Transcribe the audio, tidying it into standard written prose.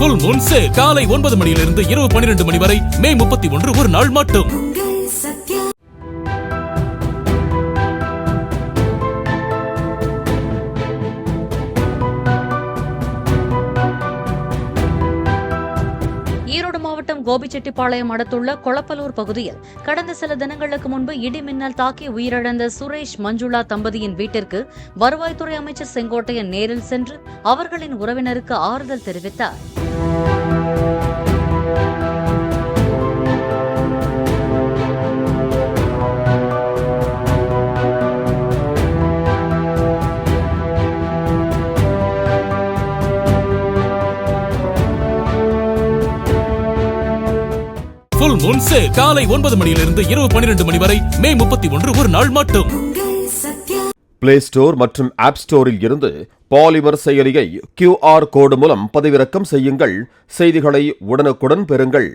Full Moon sale காலை 9 மணியிலிருந்து இரவு 12 மணி வரை மே 31 ஒரு நாள் மட்டும். ஈரோடு மாவட்டம் கோபிச்செட்டிப்பாளையம் அடுத்துள்ள கொளப்பலூர் பகுதியில் கடந்த சில தினங்களுக்கு முன்பு இடி மின்னல் தாக்கி உயிரிழந்த சுரேஷ் மஞ்சுளா தம்பதியின் வீட்டிற்கு வருவாய்த்துறை அமைச்சர் செங்கோட்டையன் நேரில் சென்று அவர்களின் உறவினருக்கு ஆறுதல் தெரிவித்தார். ஃபுல் மூன் சேல் காலை 9 மணியிலிருந்து இரவு 12 மணி வரை மே 31 ஒரு நாள் மட்டும். பிளே ஸ்டோர் மற்றும் ஆப் ஸ்டோரில் இருந்து பாலிமர் செயலியை QR கோடு மூலம் பதிவிறக்கம் செய்யுங்கள். செய்திகளை உடனுக்குடன் பெறுங்கள்.